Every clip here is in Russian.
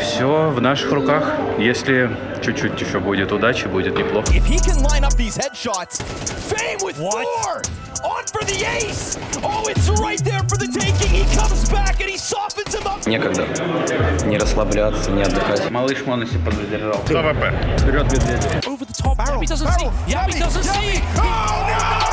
все в наших руках. Если чуть-чуть еще будет удачи, будет неплохо. Некогда не расслабляться, не отдыхать. Малыш Моноси подзадержал. ВП. Вперед, медведь.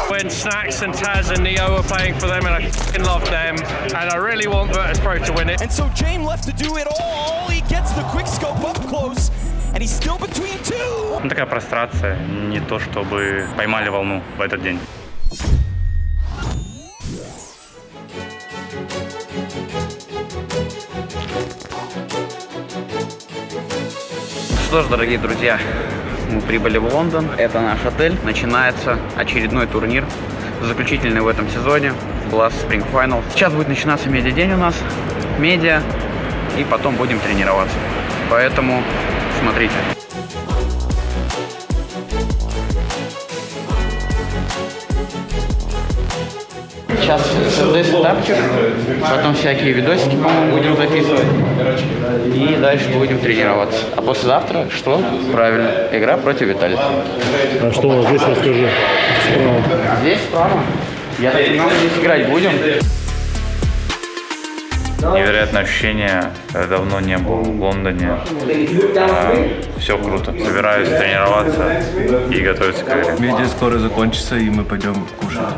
When Snacks and Taz and Neo were playing for them, and I fucking love them, and I really want Virtus.pro to win it. And so James left to do it all. He gets the quick scope up close, and he's still between two. Ну, такая прострация, не то чтобы поймали волну в этот день. Что ж, дорогие друзья, мы прибыли в Лондон. Это наш отель. Начинается очередной турнир, заключительный в этом сезоне, Blast Spring Final. Сейчас будет начинаться медиа-день у нас, медиа, и потом будем тренироваться. Поэтому смотрите. Сейчас сетапчик, потом всякие видосики, по-моему, будем записывать. И дальше будем тренироваться. А послезавтра что? Правильно, игра против Виталия. А что здесь расскажи? Справа. Здесь справа? Я так понимаю, здесь играть будем. Невероятное ощущение. Давно не был в Лондоне. Все круто. Собираюсь тренироваться и готовиться к игре. Медиа скоро закончится, и мы пойдем кушать.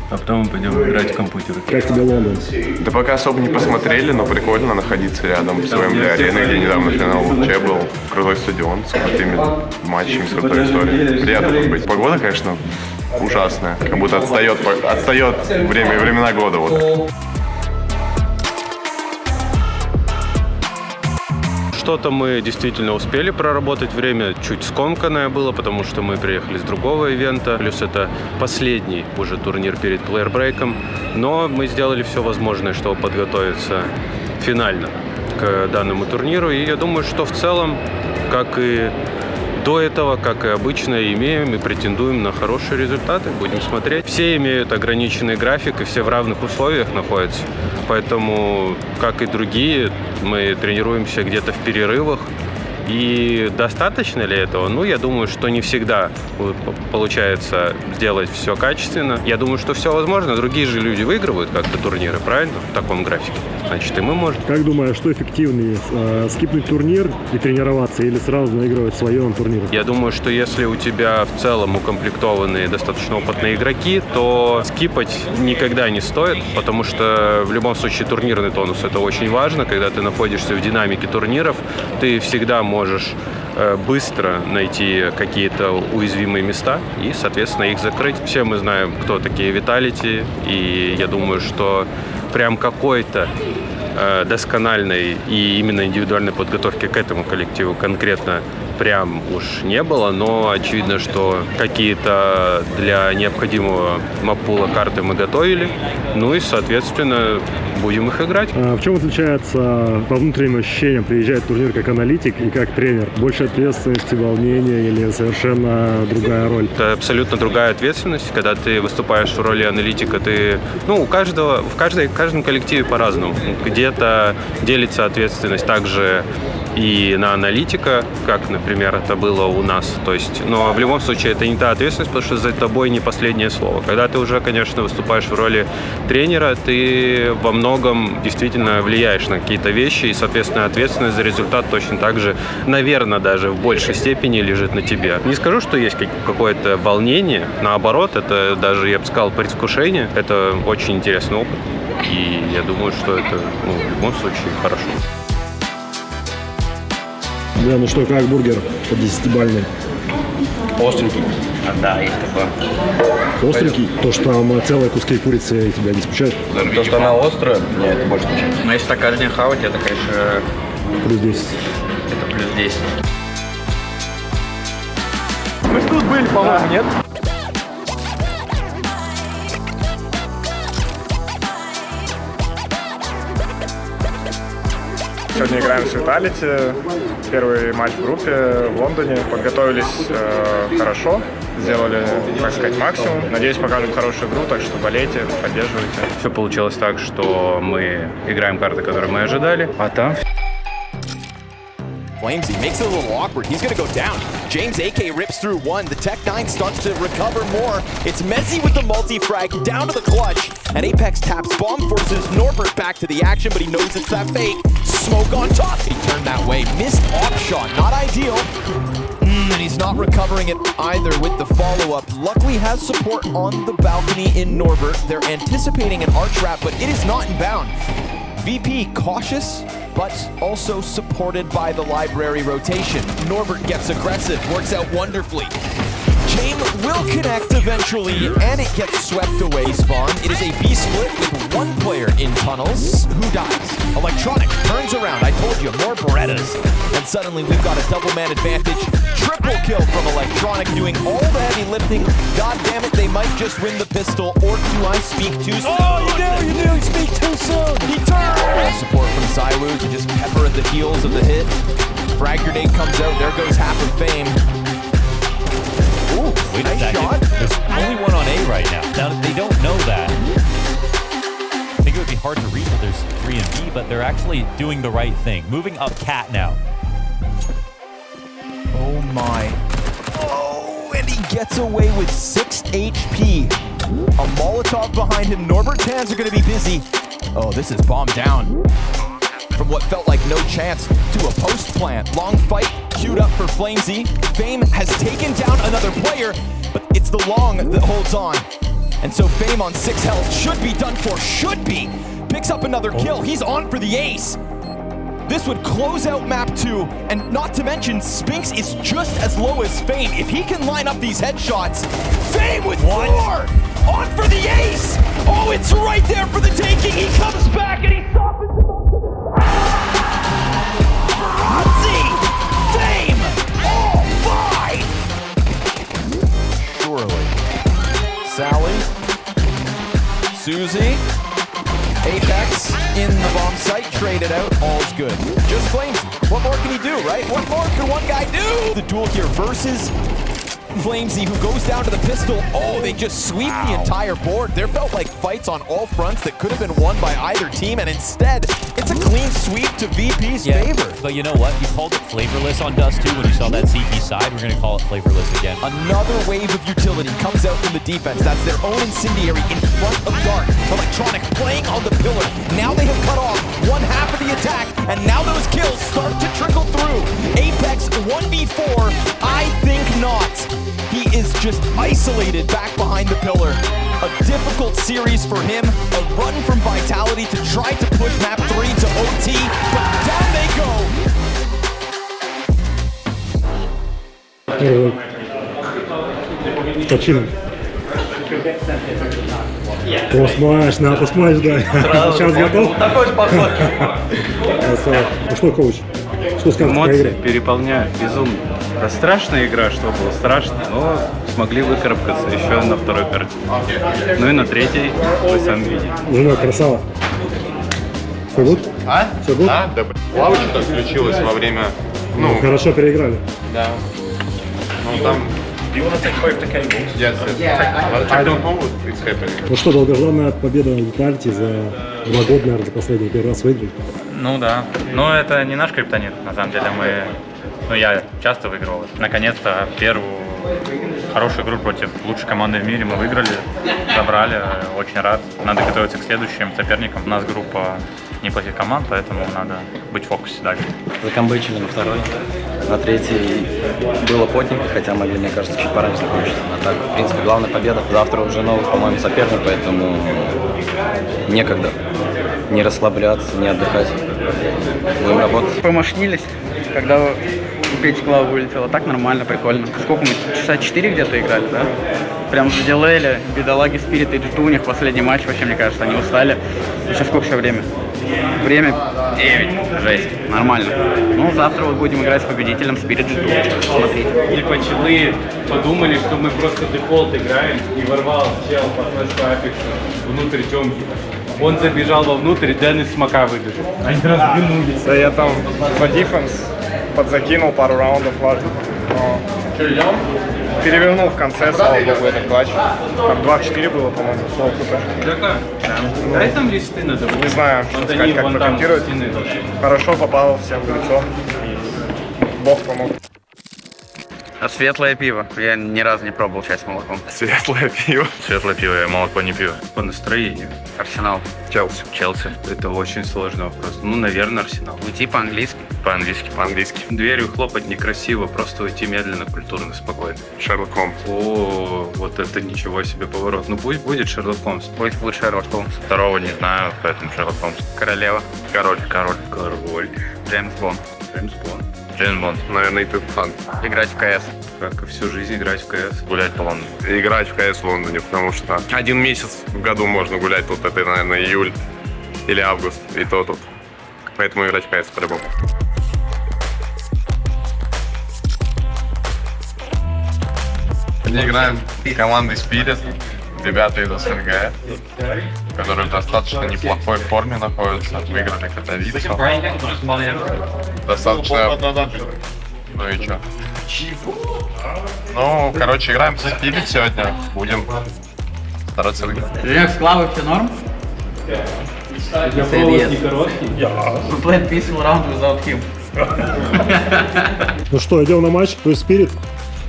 А потом мы пойдем играть в компьютеры. Как тебе Лондон? Да пока особо не посмотрели, но прикольно находиться рядом с Уэмбли ареной, где недавно финал ЛЧ был. Крутой стадион с крутыми матчами, с крутой историей. Приятно тут быть. Погода, конечно, ужасная. Как будто отстает время и времена года. Вот. Что-то мы действительно успели проработать, время чуть скомканное было, потому что мы приехали с другого ивента, плюс это последний уже турнир перед плеер-брейком, но мы сделали все возможное, чтобы подготовиться финально к данному турниру, и я думаю, что в целом, как и до этого, как и обычно, имеем и претендуем на хорошие результаты. Будем смотреть. Все имеют ограниченный график, и все в равных условиях находятся. Поэтому, как и другие, мы тренируемся где-то в перерывах. И достаточно ли этого? Ну, я думаю, что не всегда получается сделать все качественно. Я думаю, что все возможно. Другие же люди выигрывают как-то турниры, правильно? В таком графике. Значит, и мы можем. Как думаешь, что эффективнее? Скипнуть турнир и тренироваться или сразу наигрывать свое на турнирах? Я думаю, что если у тебя в целом укомплектованные достаточно опытные игроки, то скипать никогда не стоит, потому что в любом случае турнирный тонус — это очень важно. Когда ты находишься в динамике турниров, ты всегда можешь быстро найти какие-то уязвимые места и, соответственно, их закрыть. Все мы знаем, кто такие Vitality, и я думаю, что прям какой-то доскональной и именно индивидуальной подготовки к этому коллективу конкретно прям уж не было, но очевидно, что какие-то для необходимого маппула карты мы готовили, ну и, соответственно, будем их играть. В чем отличается по внутренним ощущениям приезжать в турнир как аналитик и как тренер? Больше ответственности, волнения или совершенно другая роль? Это абсолютно другая ответственность. Когда ты выступаешь в роли аналитика, ты, в каждом коллективе по-разному. Где-то делится ответственность также и на аналитика, как, например, это было у нас. То есть, но в любом случае это не та ответственность, потому что за тобой не последнее слово. Когда ты уже, конечно, выступаешь в роли тренера, ты во многом действительно влияешь на какие-то вещи, и, соответственно, ответственность за результат точно так же, наверное, даже в большей степени лежит на тебе. Не скажу, что есть какое-то волнение, наоборот, это даже, я бы сказал, предвкушение. Это очень интересный опыт, и я думаю, что это в любом случае хорошо. Да, ну что, как бургер по 10-бальный? Остренький. Да, есть такое. Остренький? То, что там целые куски курицы тебя не смущает? То, что она острая, меня это больше смущает. Но если так каждый день хавать, это, конечно... Плюс 10. Это плюс 10. Мы тут были, по-моему, нет? Сегодня играем с Vitality. Первый матч в группе в Лондоне. Подготовились хорошо, сделали, так сказать, максимум. Надеюсь, покажем хорошую игру, так что болейте, поддерживайте. Все получилось так, что мы играем карты, которые мы ожидали, а там Flamesy makes it a little awkward. He's gonna go down. James AK rips through one. The Tech-9 starts to recover more. It's Mezzy with the multi-frag down to the clutch. And Apex taps bomb, forces Norbert back to the action, but he knows it's that fake. Smoke on top. He turned that way. Missed op shot. Not ideal. And he's not recovering it either with the follow-up. Luckily has support on the balcony in Norbert. They're anticipating an arch wrap, but it is not inbound. VP cautious, but also supported by the library rotation. Norbert gets aggressive, works out wonderfully. James will connect eventually, and it gets swept away, Spawn. It is a B split with one player in tunnels. Who dies? Electronic turns around. I told you, more Berettas. And suddenly we've got a double-man advantage. Triple kill from Electronic, doing all the heavy lifting. God damn it, they might just win the pistol, or do I speak too soon? Oh, you do, speak too soon. He turns. All support from Zywoo to just pepper at the heels of the hit. Frag grenade comes out, there goes half of Fame. Ooh, Wait a nice second. shot. There's only one on A right now. Now, they don't know that. I think it would be hard to read that there's 3 and B, but they're actually doing the right thing. Moving up Cat now. Oh my. Oh, and he gets away with 6 HP. A Molotov behind him. Norbert's hands are going to be busy. Oh, this is bomb down. From what felt like no chance to a post plant. Long fight queued up for Flamesy. Fame has taken down another player, but it's the long that holds on. And so Fame on 6 health should be done for, should be. Picks up another kill, he's on for the ace. This would close out map 2, and not to mention, Spinks is just as low as Fame. If he can line up these headshots, Fame with 4! On for the ace! Oh, it's right there for the taking. He comes back and he softens him up to the Razzi! Fame! All 5! Surely. Sally. Susie. Apex in the bomb site, traded out, all's good. Just Flamesy. What more can he do, right? What more can one guy do? The duel here versus Flamesy, who goes down to the pistol. Oh, they just sweep the entire board. There felt like fights on all fronts that could have been won by either team, and instead, it's a clean sweep to VP's favor. But you know what? You called it flavorless on Dust 2 when you saw that CP side. We're going to call it flavorless again. Another wave of utility comes out from the defense. That's their own incendiary in front of Dark. Electronic playing on the pillar. Now they have cut off one half of the attack, and now those kills start to trickle through. Apex 1v4, I think not. He is just isolated back behind the pillar. A difficult series for him. A run from Vitality to try to push map 3 to OT, but down they go. Почему? Постматч, на постматч, да. Сейчас готов? Такой же подход. Красава. Ну что, коуч, что скажете по Эмоции игре? переполняют безумно. Это страшная игра, что было страшно, но смогли выкарабкаться еще на второй карте. Ну и на третьей вы сами видите. Жена, красава. Все гуд? А? Все гуд? Да, да. Лавочка отключилась во время... Ну, хорошо переиграли. Да. Ну там... Yes, I don't know what is happening. Ну что, долгожданная победа в Витальте за 2 года, наверное, за последний первый раз выиграли. Ну да. Но это не наш криптонит, на самом деле. Я часто выигрывал. Наконец-то первую хорошую игру против лучшей команды в мире мы выиграли, забрали. Очень рад. Надо готовиться к следующим соперникам. У нас группа неплохих команд, поэтому надо быть в фокусе дальше. Закомбычили на второй. На третий было плотненько, хотя могли, мне кажется, чуть пораньше закончить. А так, в принципе, главная победа. Завтра уже новый, по-моему, соперник, поэтому некогда не расслабляться, не отдыхать. Будем работать. Помощнились, когда у Пети Клава вылетела. Так нормально, прикольно. Сколько мы? Часа 4 где-то играли, да? Прям задилейли. Бедолаги Спирит и G2, у них последний матч, вообще, мне кажется, они устали. Сейчас сколько сейчас время? Время 9. Жесть. Нормально. Ну, завтра вот будем играть с победителем Spirit G2. Смотрите. И почему подумали, что мы просто дефолт играем, и ворвал чел по Апексу внутрь темки. Он забежал вовнутрь, Дэн из смока выбежал. Они развернулись. Да я там по дефенс подзакинул пару раундов, ладно. Что, идем? Перевернул в конце, слава богу, этот клатч. Там 2-4 было, по-моему, снова круто. Дай там листы надо. Не знаю, что сказать, как прокомментировать. Хорошо попал всем в лицо. Бог помог. А светлое пиво? Я ни разу не пробовал чай с молоком. Светлое пиво. Светлое пиво, я молоко не пью. По настроению. Арсенал. Челси. Челси. Это очень сложный вопрос. Ну, наверное, Арсенал. Уйти по-английски. По-английски. По-английски. Дверью хлопать некрасиво, просто уйти медленно, культурно, спокойно. Шерлок Холмс. О, вот это ничего себе поворот. Ну пусть будет Шерлок Холмс. Пусть будет Шерлок Холмс. Второго не знаю, поэтому Шерлок Холмс. Королева. Король. Король. Король. Джеймс Бонд. Джеймс Бонд. Джеймс Бонд. Наверное, Итан Хант. Играть в КС. Как и всю жизнь играть в КС. Гулять по Лондону. Играть в КС в Лондоне, потому что 1 месяц в году можно гулять. Тут это, наверное, июль или август. И то тут. Поэтому играть в КС по-любому. Играем с командой Spirit. Ребята из СНГ, которые в достаточно неплохой форме находятся. Выиграли Катовицу. Достаточно... Ну и чё? Ну, короче, играем со Spirit сегодня. Будем стараться выиграть. Женек, с Клавой все норм? We played peaceful round without him. Ну что, идем на матч, то есть Spirit.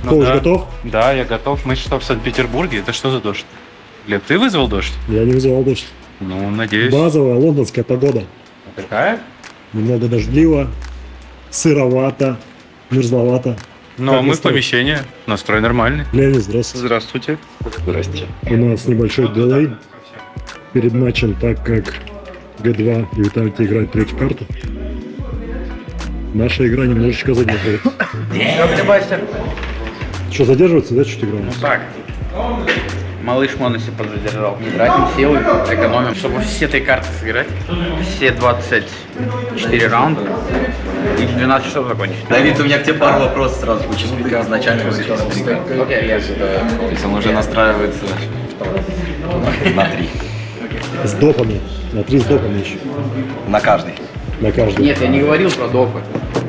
Коуч готов? Да, я готов. Мы что, в Санкт-Петербурге? Это что за дождь? Глеб, ты вызвал дождь? Я не вызывал дождь. Ну, надеюсь. Базовая лондонская погода. Такая? Немного дождливо, сыровато, мерзловато. Но Как мы в настрой? помещении. Настрой нормальный. Леонид, здравствуйте. Здравствуйте. Здрасте. У нас небольшой дилей перед матчем, так как Г2 и Виталий играют третью карту. Наша игра немножечко задерживается. Что, задерживается, да, чуть играем? Так. Малыш Моноси подзадержал. Не тратим силы, экономим, чтобы все 3 карты сыграть. Все 24 раунда. И в 12 часов закончить. Давид, у меня к тебе пару вопросов сразу. Учись как изначально Окей, То есть он уже настраивается на 3. С допами. На 3 с допами еще. На каждый. На каждый. Нет, я не говорил про допы.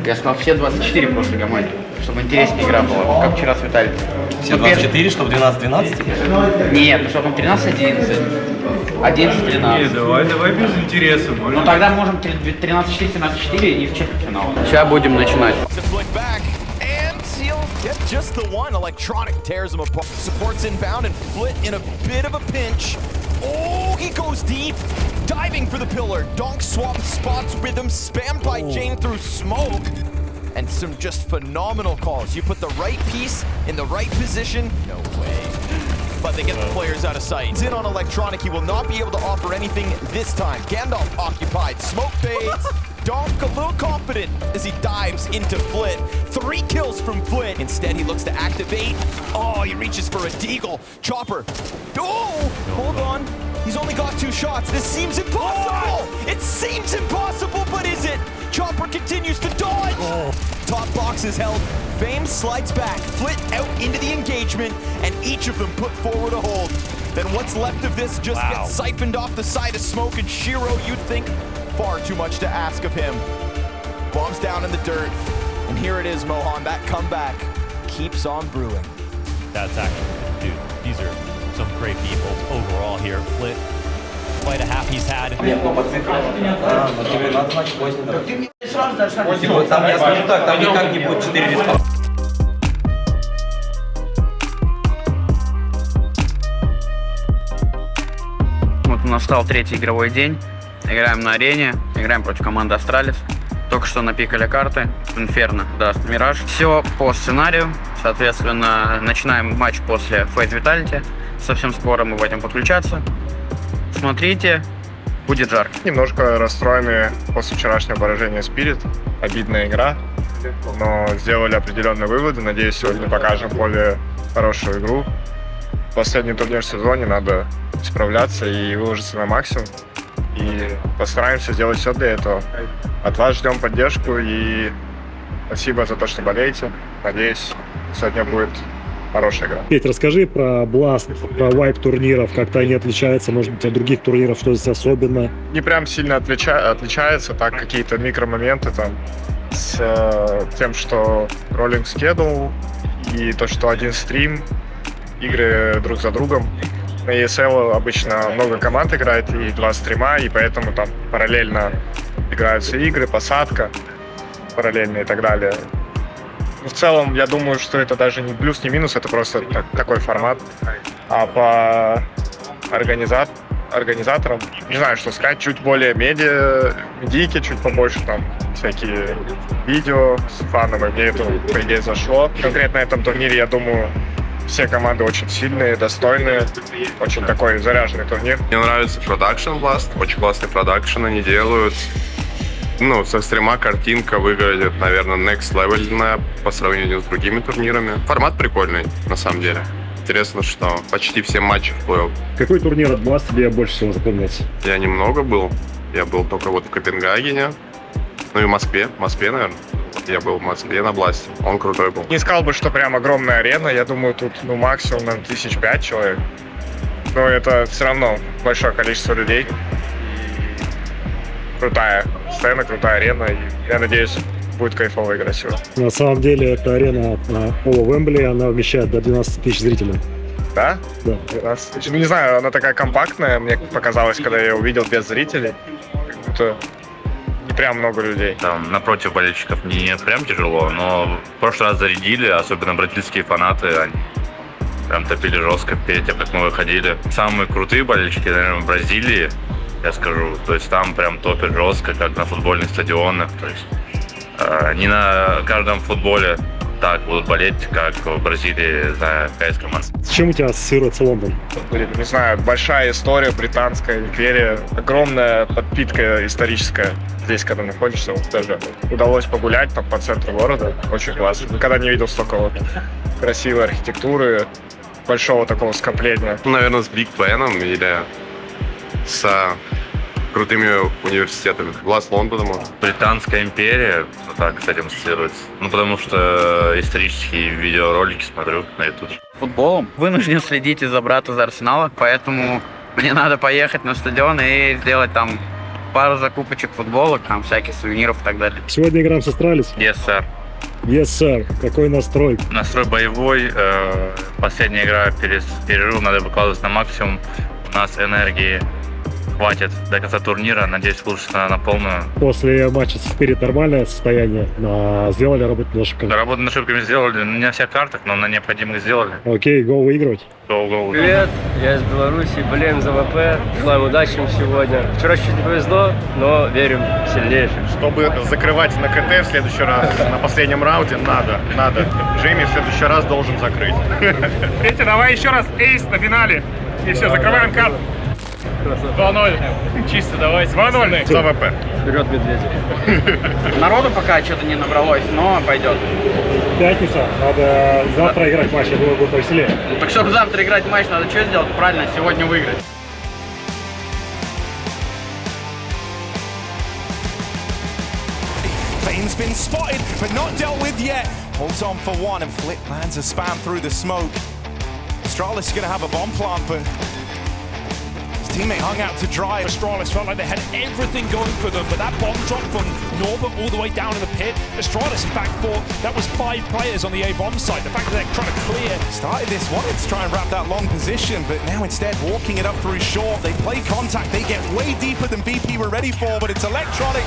Я сказал все 24 в прошлой команде. Чтобы интереснее игра была, как вчера с Виталием. Все 24, чтобы 12-12? Нет, ну что там 13-11. 11-13. Давай без интереса. Ну тогда можем 13-4, 17-4 и в четвертьфинал. Сейчас будем начинать. He'll get just the one. Electronic tears him apart. Supports inbound and Flit in a bit of a pinch. Oh, he goes deep. Diving for the pillar. Donk swaps spots with him. Spammed by Jane through smoke. And some just phenomenal calls. You put the right piece in the right position. No way. But they get the players out of sight. He's in on Electronic. He will not be able to offer anything this time. Gandalf occupied. Smoke fades. Donk a little confident as he dives into Flit. 3 kills from Flit. Instead, he looks to activate. Oh, he reaches for a deagle. Chopper. Oh, hold on. He's only got 2 shots. This seems impossible. It seems impossible, but is it? Chopper continues to dodge. Top box is held. Fame slides back. Flit out into the engagement, and each of them put forward a hold. Then what's left of this just gets siphoned off the side of Smoke, and Shiro, you'd think far too much to ask of him. Bombs down in the dirt, and here it is, Mohan. That comeback keeps on brewing. That's actually, dude, these are some great people overall here. Flit, quite a half he's had. Там, я скажу так, там никак не будет 4 респа. Вот настал 3-й игровой день. Играем на арене, играем против команды Астралис. Только что напикали карты. Инферно даст Мираж. Все по сценарию. Соответственно, начинаем матч после Fate Vitality. Совсем скоро мы будем подключаться. Смотрите, будет жарко. Немножко расстроены после вчерашнего поражения Spirit. Обидная игра, но сделали определенные выводы. Надеюсь, сегодня покажем более хорошую игру. Последний турнир в сезоне, надо справляться и выложиться на максимум. И постараемся сделать все для этого. От вас ждем поддержку и спасибо за то, что болеете. Надеюсь, сегодня будет хорошая игра. Петь, расскажи про Blast, про вайп турниров, как-то они отличаются, может быть, от других турниров, что здесь особенно? Не прям сильно отличается, так какие-то микромоменты там с тем, что роллинг schedule и то, что один стрим, игры друг за другом. На ESL обычно много команд играет и 2 стрима, и поэтому там параллельно играются игры, посадка параллельно и так далее. В целом, я думаю, что это даже не плюс, не минус, это просто такой формат. А по организаторам, не знаю, что сказать, чуть более медийки, чуть побольше там всякие видео с фаном, и мне это, по идее, зашло. Конкретно на этом турнире, я думаю, все команды очень сильные, достойные, очень такой заряженный турнир. Мне нравится продакшн Blast, очень классный продакшн они делают. Ну, со стрима картинка выглядит, наверное, next level по сравнению с другими турнирами. Формат прикольный, на самом деле. Интересно, что почти все матчи в плей-офф. Какой турнир от Blast тебе больше всего запомнился? Я немного был. Я был только вот в Копенгагене. Ну и в Москве. В Москве, наверное. Я был в Москве на Бласте. Он крутой был. Не сказал бы, что прям огромная арена. Я думаю, тут максимум, наверное, 1005 человек. Но это все равно большое количество людей. Крутая сцена, крутая арена. И я надеюсь, будет кайфово и красиво. На самом деле, эта арена All Wembley, она вмещает до 12 тысяч зрителей. Да? Да. 12 тысяч. Ну, не знаю, она такая компактная, мне показалось, когда я ее увидел без зрителей. Как будто не прям много людей. Там напротив болельщиков не прям тяжело, но в прошлый раз зарядили, особенно бразильские фанаты, они прям топили жестко перед тем, как мы выходили. Самые крутые болельщики, наверное, в Бразилии, я скажу. То есть там прям топят жестко, как на футбольных стадионах. То есть не на каждом футболе так будут болеть, как в Бразилии за КС команд. С чем у тебя ассоциируется Лондон? Не знаю, большая история, британская империя, огромная подпитка историческая. Здесь, когда находишься, вот даже удалось погулять там по центру города. Очень классно. Никогда не видел столько вот красивой архитектуры, большого такого скопления. Наверное, с Биг Беном или с крутыми университетами. Бласт Лондона, может. Британская империя, вот так с этим ассоциируется. Ну, потому что исторические видеоролики смотрю на YouTube. Футболом вынужден следить из-за брата из Арсенала, поэтому мне надо поехать на стадион и сделать там пару закупочек футболок, там всяких сувениров и так далее. Сегодня играем с Астралис. Yes, sir. Yes, sir. Какой настрой? Настрой боевой. Последняя игра перед перерывом, надо выкладываться на максимум. У нас энергии хватит до конца турнира, надеюсь, улучшится на полную. После матча с Spirit нормальное состояние, сделали работу над ошибками? Работу над ошибками сделали, не на всех картах, но на необходимых сделали. Окей, го выигрывать. Go. Привет, я из Беларуси, болеем за ВП. Желаем удачи им сегодня. Вчера чуть не повезло, но верим в сильнейших. Чтобы закрывать на КТ в следующий раз, на последнем раунде, надо. Джейми в следующий раз должен закрыть. Петя, давай еще раз эйс на финале. И все, закрываем карту. 2-0. Чисто давайте. 2-0 за ВП. Вперед, медведи. Народу пока что-то не набралось, но пойдет. Пятница, надо завтра играть матч, я думаю, будет повеселее. Ну, так чтобы завтра играть матч, надо что сделать? Правильно, сегодня выиграть. Bane's been spotted, but not dealt with yet. Holds on for one, and Flip lands a spam through the smoke. Astralis is going to have a bomb plant, but his teammate hung out to dry. Astralis felt like they had everything going for them, but that bomb drop from Norbert all the way down in the pit. Astralis, in fact, thought that was 5 players on the A-bomb site. The fact that they're trying to clear. Started this, wanted to try and wrap that long position, but now instead walking it up through short. They play contact, they get way deeper than BP were ready for, but it's electronic.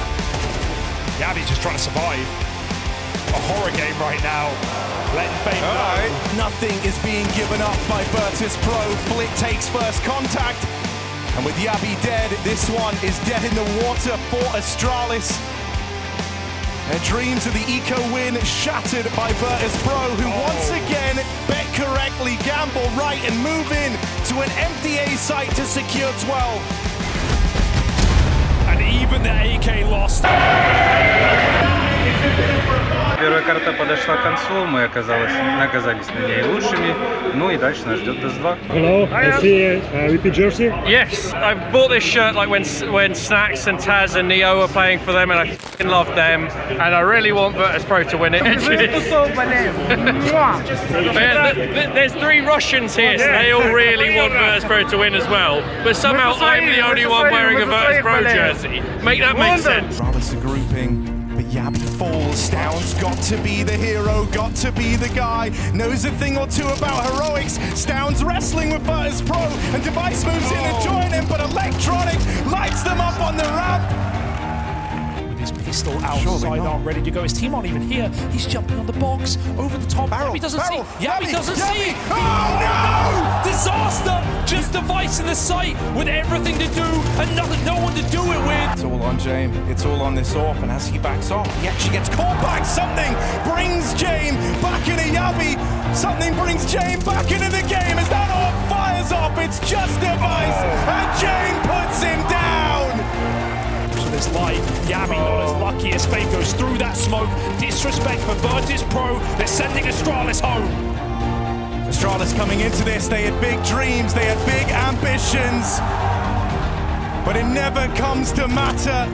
Yabi's just trying to survive. A horror game right now. Letting Fame know. Nothing is being given up by Virtus Pro. Flit takes first contact. And with Yabi dead, this one is dead in the water for Astralis. Their dreams of the eco win shattered by Virtus Pro, who once again bet correctly, gamble right, and move in to an empty A site to secure 12. And even the AK lost. Первая карта подошла к концу, мы оказались на ней лучшими, ну и дальше нас ждет ДС-2. Hello, I see VP jersey. Yes, I bought this shirt like when Snacks and Taz and Neo were playing for them, and I f***ing love them, and I really want Virtus Pro to win it. There's 3 Russians here, so they all really want Virtus Pro to win as well, but somehow I'm the only one wearing a Virtus Pro jersey. Make that make sense. Astralis are grouping. But Yabi falls, Stound's got to be the hero, got to be the guy, knows a thing or two about heroics. Stound's wrestling with Virtus Pro, and Device moves in to join him, but Electronic lights them up on the ramp. With his is still outside, aren't ready to go. His team aren't even here. He's jumping on the box, over the top. He doesn't see. He doesn't see. Oh no! Disaster! Just device in the sight with everything to do and no one to do it with. It's all on James. It's all on this AWP, and as he backs off, he actually gets caught back. Something brings James back into Yabi. Something brings James back into the game as that AWP fires off. It's just device, and James puts him down. This live, Yabi not as lucky as Fate goes through that smoke. Disrespect for Virtus Pro. They're sending Astralis home. Astralis coming into this, they had big dreams, they had big ambitions, but it never comes to matter.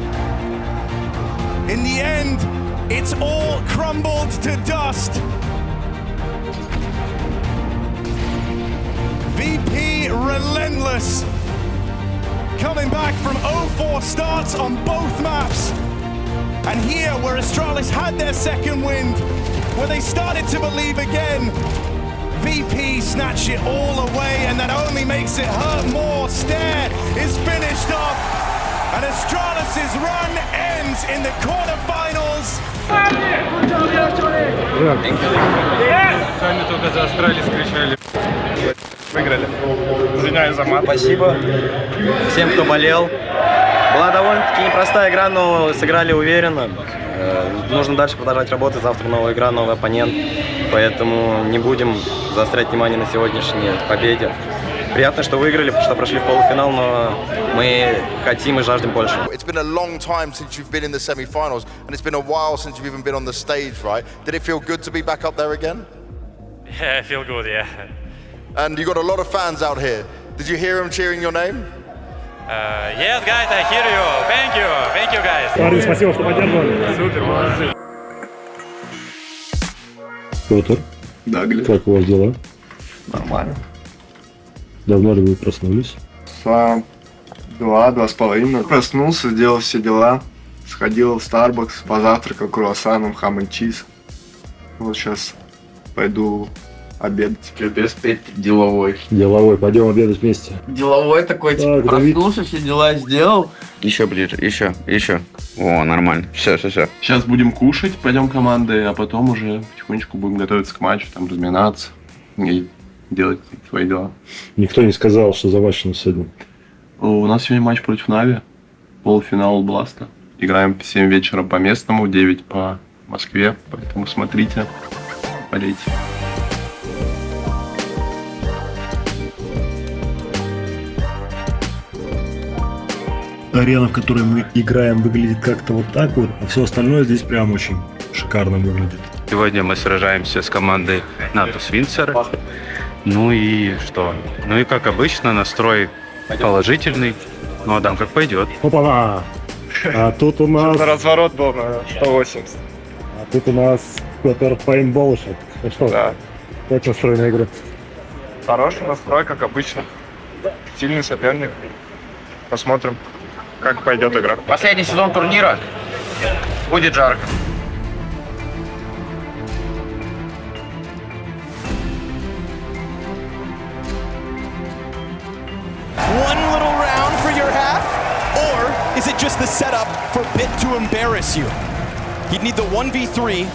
In the end, it's all crumbled to dust. VP relentless, coming back from 0-4 starts on both maps. And here, where Astralis had their second wind, where they started to believe again, VP snatched it all away, and that only makes it hurt more. Stare is finished off, and Astralis' run ends in the quarterfinals. Сами только за Астралис кричали. Выиграли. Извиняюсь за мат. Спасибо всем, кто болел. Была довольно-таки непростая игра, но сыграли уверенно. Нужно дальше продолжать работать. Завтра новая игра, новый оппонент. Поэтому не будем заострять внимание на сегодняшней победе. Приятно, что выиграли, что прошли в полуфинал, но мы хотим и жаждем больше. It's been a long time since you've been in the semi-finals, and it's been a while since you've even been on the stage, right? Did it feel good to be back up there again? Yeah, I feel good, yeah. And you got a lot of fans out here. Did you hear them cheering your name? Yes, guys, I hear you. Thank you, guys. Парни, спасибо, что поддерживали. Супер, молодцы. Петр, Да, Глеб. как у вас дела? Нормально. Давно ли вы проснулись? Часа 2-2,5. Проснулся, сделал все дела. Сходил в Starbucks, позавтракал круассаном, хам и чиз. Вот сейчас пойду обедать. Любез петь деловой. Деловой, пойдем обедать вместе. Деловой такой, типа, Так, Давид. проснулся, все дела сделал. Еще ближе, еще. О, нормально. Все. Сейчас будем кушать, пойдем командой, а потом уже потихонечку будем готовиться к матчу, там разминаться и делать свои дела. Никто не сказал, что за матч на сегодня. У нас сегодня матч против Нави, полуфинал Бласта. Играем в 7 вечера по местному, в 9 по Москве, поэтому смотрите, болейте. Арена, в которой мы играем, выглядит как-то вот так вот, а все остальное здесь прям очень шикарно выглядит. Сегодня мы сражаемся с командой Natus Windsor. Ну и что? Ну и как обычно, настрой положительный. Ну а там как пойдет. Опа-на! А тут у нас... Разворот был на 180. А тут у нас Петр пейнтболщик. Ну что? Да. Как настрой на игру? Хороший настрой, как обычно. Сильный соперник. Посмотрим, как пойдет игра. Последний сезон турнира. Будет жарко. One little round for your half? Or is it just the setup for Bit to embarrass you? He'd need the 1v3,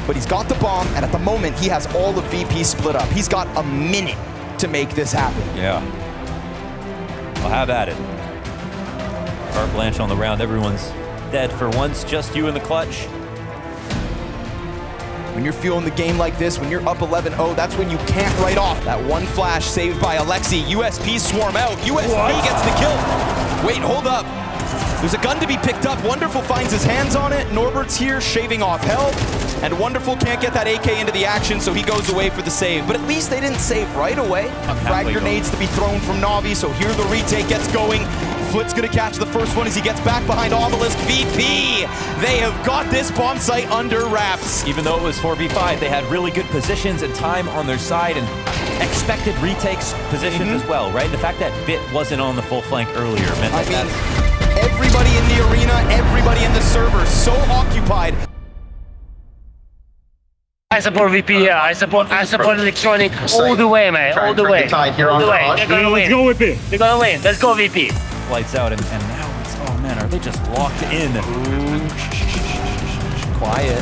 but he's got the bomb, and at the moment, he has all of VP split up. He's got a minute to make this happen. Yeah. Well, have at it. Carte blanche on the round. Everyone's dead for once. Just you in the clutch. When you're feeling the game like this, when you're up 11-0, that's when you can't write off. That one flash saved by Alexi. USP swarm out. USP gets the kill. Wait, hold up. There's a gun to be picked up. Wonderful finds his hands on it. Norbert's here shaving off health. And Wonderful can't get that AK into the action, so he goes away for the save. But at least they didn't save right away. Frag grenades to be thrown from Navi, so here the retake gets going. Flit's gonna catch the first one as he gets back behind Obelisk. VP, they have got this bomb site under wraps. Even though it was 4v5, they had really good positions and time on their side and expected retakes positions as well, right? The fact that Bit wasn't on the full flank earlier meant that everybody in the arena, everybody in the server, so occupied. I support VP, yeah. I support Electronic all the way, man. All the way. All the way. They're gonna win. Let's go VP. They're gonna win. Let's go VP. lights out and now it's, oh man, are they just locked in? quiet.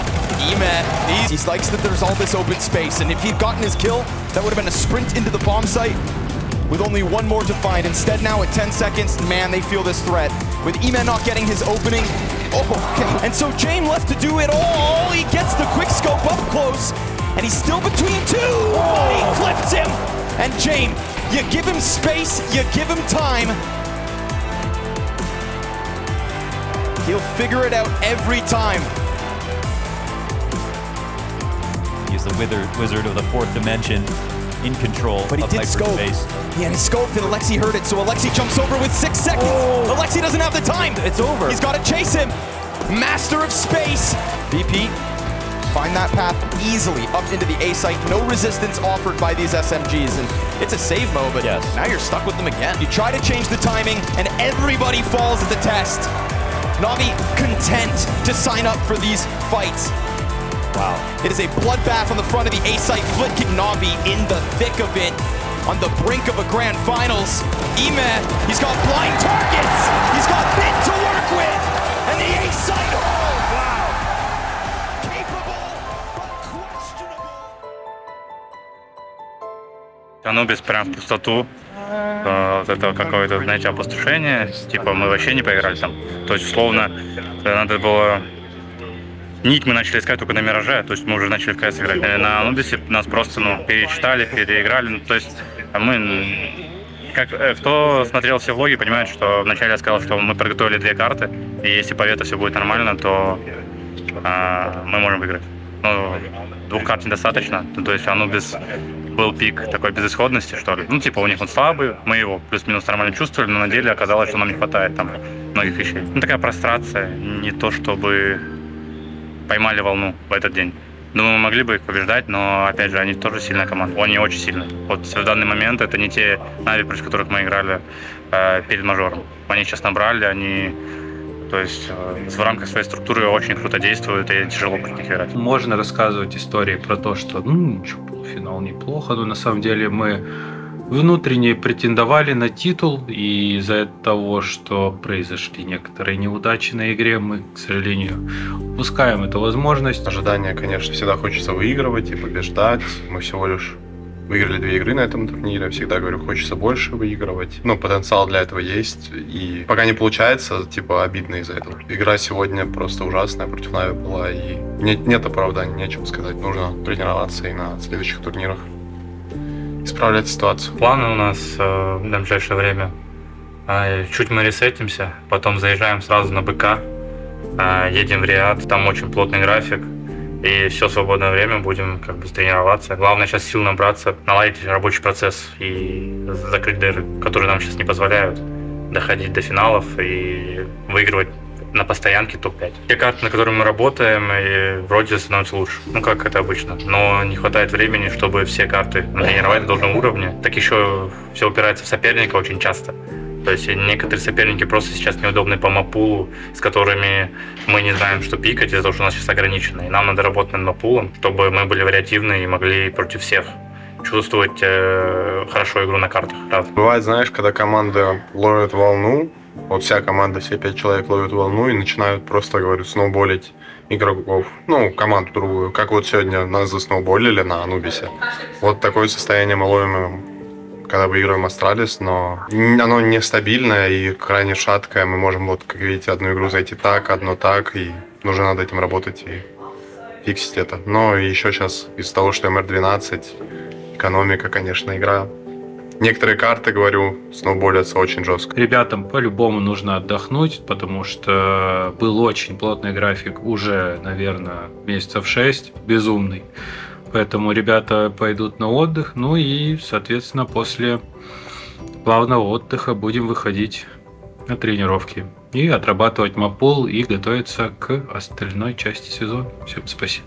Ime, he likes that there's all this open space, and if he'd gotten his kill, that would have been a sprint into the bomb site with only one more to find. Instead now at 10 seconds, man, they feel this threat. With Ime not getting his opening, okay. And so James left to do it all. He gets the quick scope up close, and he's still between two. But he clipped him. And James, you give him space, you give him time. He'll figure it out every time. He's the wizard of the fourth dimension, in control but he of did scope. Yeah, he scoped and Alexi heard it, so Alexi jumps over with 6 seconds. Alexi doesn't have the time. It's over. He's got to chase him. Master of space. VP, find that path easily up into the A site. No resistance offered by these SMGs, and it's a save mode, but now you're stuck with them again. You try to change the timing, and everybody falls at the test. Na'Vi content to sign up for these fights. Wow. It is a bloodbath on the front of the A site. Flick Na'Vi in the thick of it, on the brink of a grand finals. Ime, he's got blind targets. He's got mid to work with, and the A site. Oh, wow. Capable, but questionable. Анубис прям в пустоту. Вот это какое-то, знаете, опустошение. Типа мы вообще не поиграли там. То есть, условно, надо было... Ник мы начали искать только на Мираже, то есть мы уже начали в КС играть. На Анубисе нас просто перечитали, переиграли. Ну, то есть мы... Кто смотрел все влоги, понимает, что вначале я сказал, что мы подготовили 2 карты, и если по вету все будет нормально, то мы можем выиграть. Ну, 2 карт недостаточно, то есть Анубис был пик такой безысходности, что ли. Ну, типа, у них он слабый, мы его плюс-минус нормально чувствовали, но на деле оказалось, что нам не хватает там многих вещей. Ну, такая прострация, не то чтобы поймали волну в этот день. Думаю, мы могли бы их побеждать, но, опять же, они тоже сильная команда. Они очень сильные. Вот в данный момент это не те Na'Vi, против которых мы играли перед мажором. Они сейчас набрали, они... То есть в рамках своей структуры очень круто действуют, и тяжело против них играть. Можно рассказывать истории про то, что, полуфинал неплохо, но на самом деле мы внутренне претендовали на титул, и из-за того, что произошли некоторые неудачи на игре, мы, к сожалению, упускаем эту возможность. Ожидания, конечно, всегда хочется выигрывать и побеждать. Мы всего лишь выиграли 2 игры на этом турнире. Всегда говорю, хочется больше выигрывать. Потенциал для этого есть. И пока не получается, обидно из-за этого. Игра сегодня просто ужасная против Na'Vi была, и нет оправданий, нечего сказать. Нужно тренироваться и на следующих турнирах исправлять ситуацию. Планы у нас на ближайшее время. Чуть мы ресетимся, потом заезжаем сразу на БК, едем в Риад, там очень плотный график, и все свободное время будем тренироваться. Главное сейчас сил набраться, наладить рабочий процесс и закрыть дыры, которые нам сейчас не позволяют доходить до финалов и выигрывать на постоянке топ-5. Те карты, на которые мы работаем, и вроде становятся лучше. Как это обычно. Но не хватает времени, чтобы все карты тренировать на должном уровне. Так еще все упирается в соперника очень часто. То есть некоторые соперники просто сейчас неудобны по мапулу, с которыми мы не знаем, что пикать, из-за того, что у нас сейчас ограничено. И нам надо работать над мапулом, чтобы мы были вариативны и могли против всех чувствовать хорошо игру на картах. Правда. Бывает, знаешь, когда команда ловит волну, вот вся команда, все 5 человек ловят волну и начинают просто, говорю, сноуболить игроков, команду другую. Как вот сегодня нас засноуболили на Анубисе. Вот такое состояние мы ловим, когда выигрываем Астралис, но оно нестабильное и крайне шаткое. Мы можем, как видите, одну игру зайти так, одно так, и нужно над этим работать и фиксить это. Но еще сейчас из-за того, что МР-12, экономика, конечно, игра. Некоторые карты, говорю, сноуболятся очень жестко. Ребятам по-любому нужно отдохнуть, потому что был очень плотный график уже, наверное, месяцев 6, безумный. Поэтому ребята пойдут на отдых, и, соответственно, после плавного отдыха будем выходить на тренировки и отрабатывать мапул и готовиться к остальной части сезона. Всем спасибо.